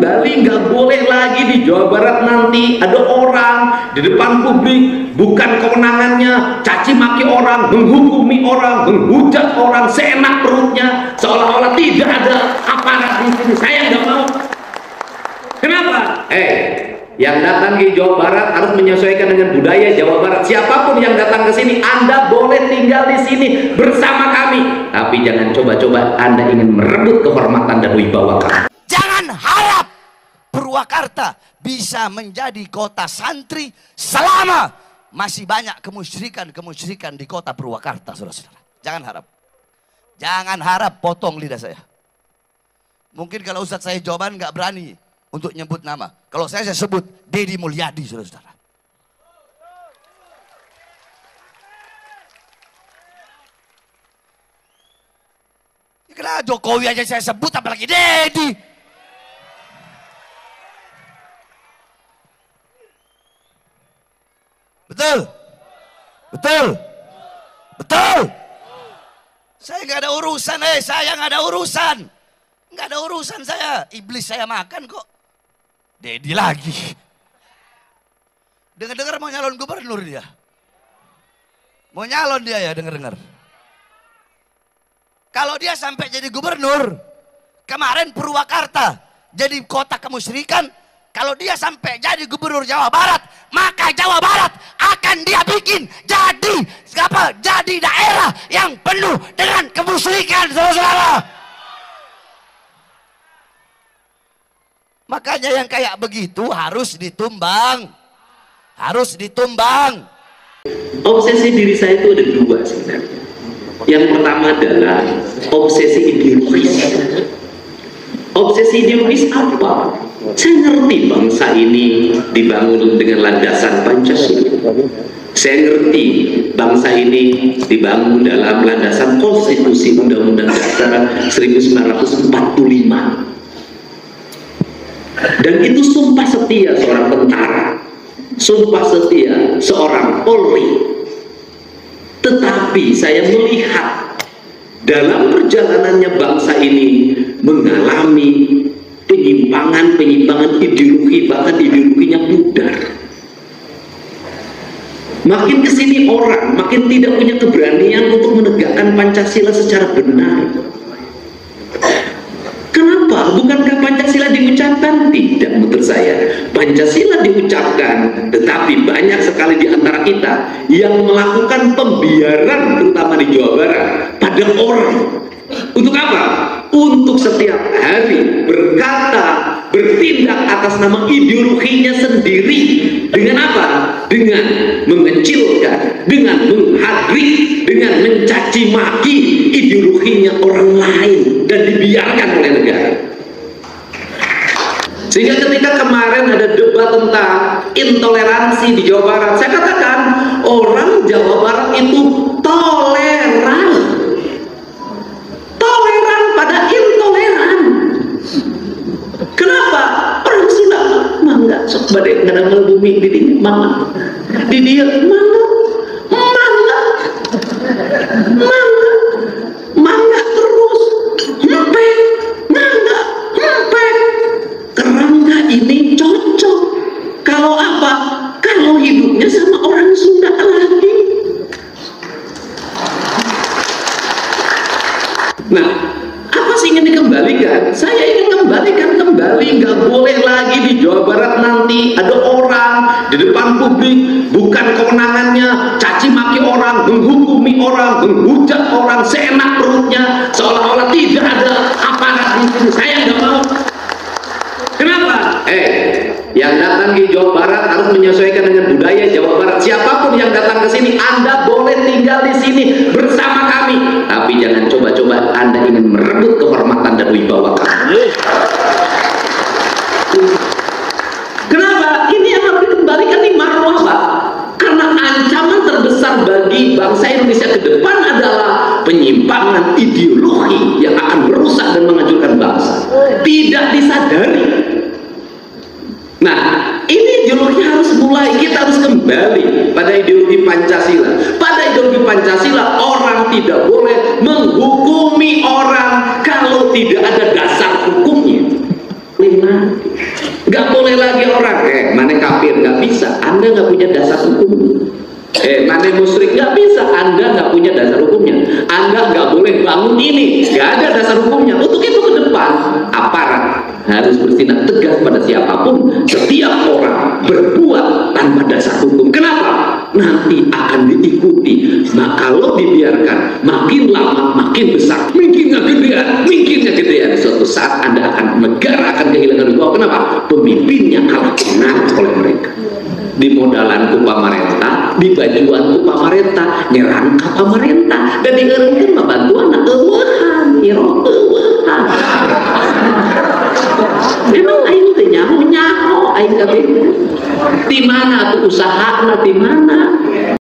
kembali, nggak boleh lagi di Jawa Barat nanti ada orang di depan publik, bukan kewenangannya caci maki orang, menghukumi orang, menghujat orang seenak perutnya, seolah-olah tidak ada aparat di sini. Saya nggak mau. Kenapa? Yang datang ke Jawa Barat harus menyesuaikan dengan budaya Jawa Barat. Siapapun yang datang ke sini, Anda boleh tinggal di sini bersama kami. Tapi jangan coba-coba Anda ingin merebut kehormatan dan wibawa kami. Jangan harap Purwakarta bisa menjadi kota santri selama masih banyak kemusyrikan di kota Purwakarta, saudara-saudara. Jangan harap. Jangan harap potong lidah saya. Mungkin kalau Ustadz saya jawaban nggak berani untuk nyebut nama. Kalau saya sebut Deddy Mulyadi, saudara-saudara. Karena Jokowi aja saya sebut, apalagi Deddy. Betul? Betul? Betul? Saya nggak ada urusan, saya nggak ada urusan. Nggak ada urusan saya. Iblis saya makan kok. Deddy lagi. Dengar-dengar mau nyalon gubernur dia. Mau nyalon dia ya, dengar-dengar. Kalau dia sampai jadi gubernur, kemarin Purwakarta jadi kota kemusyrikan. Kalau dia sampai jadi gubernur Jawa Barat, maka Jawa Barat akan dia bikin jadi daerah yang penuh dengan kemusyrikan, saudara-saudara. Makanya yang kayak begitu harus ditumbang. Harus ditumbang. Obsesi diri saya itu ada dua sebenarnya. Yang pertama adalah obsesi ideologis. Obsesi ideologis apa? Saya ngerti bangsa ini dibangun dengan landasan Pancasila. Saya ngerti bangsa ini dibangun dalam landasan konstitusi Undang-Undang Dasar 1945. Dan itu sumpah setia seorang tentara, sumpah setia seorang Polri. Tetapi saya melihat dalam perjalanannya bangsa ini mengalami penyimpangan ideologi, bahkan ideologinya pudar. Makin kesini orang makin tidak punya keberanian untuk menegakkan Pancasila secara benar. Kenapa? Bukankah Pancasila diucapkan? Tidak, menurut saya. Pancasila diucapkan, tetapi banyak sekali di antara kita yang melakukan pembiaran, terutama di Jawa Barat, pada orang. Untuk apa? Untuk setiap hari berkata, bertindak atas nama ideologinya sendiri. Dengan apa? Dengan mengecilkan, dengan menghadri, dengan mencaci maki ideologinya orang lain dan dibiarkan oleh negara. Sehingga ketika kemarin ada debat tentang intoleransi di Jawa Barat, saya katakan orang Jawa Barat itu toleran. Toleran pada intoleran. Kenapa? Orang Sunda mangga sok badai nggak ada bumi di sini mangga. Di dia mangga. Mangga. Mangga terus. Empek. Mangga. Empek. Kerangka ini cocok. Kalau apa? Kalau hidupnya sama orang Sunda lagi. Nah, apa sih ingin dikembalikan? Saya ingin kembalikan kembali, nggak boleh lagi di Jawa Barat nanti ada orang di depan publik, bukan kewenangannya caci maki orang, menghukumi orang, menghujat orang seenak perutnya, seolah-olah tidak ada aparat di sini. Saya nggak mau. Kenapa? Yang datang ke Jawa Barat harus menyesuaikan dengan budaya Jawa Barat. Siapapun yang datang ke sini, Anda boleh tinggal di sini bersama kami. Tapi jangan coba-coba Anda ingin merebut kehormatan dan wibawa kami. Kenapa? Ini yang harus dikembalikan nih marwah, Pak. Karena ancaman terbesar bagi bangsa Indonesia ke depan adalah penyimpangan ideologi yang akan merusak dan menghancurkan bangsa. Tidak disadari. Nah, ini ideologi harus mulai, kita harus kembali pada ideologi Pancasila. Pada ideologi Pancasila, orang tidak boleh menghukumi orang kalau tidak ada dasar hukumnya. Anda nggak punya dasar hukum. Mana musyrik? Nggak bisa, Anda nggak punya dasar hukumnya. Anda nggak boleh bangun ini, nggak ada dasar hukumnya. Untuk itu ke depan, aparat harus bertindak tegas pada siapapun, setiap orang berbuat tanpa dasar hukum. Kenapa? Nanti akan diikuti. Nah, kalau dibiarkan, makin lama makin besar, minkinnya gedean. Suatu saat negara akan kehilangan hukum. Kenapa? Pemimpinnya kalah menang oleh mereka. Di modalan ku pamarentah, di bajuan ku pamarentah, nyerang ka pamarentah, dan dieureunkeun mah bantuan eueuhan, nyero eueuhan. Memang aing teh nyaho aing kabeh. Di mana tuh usahana, di mana?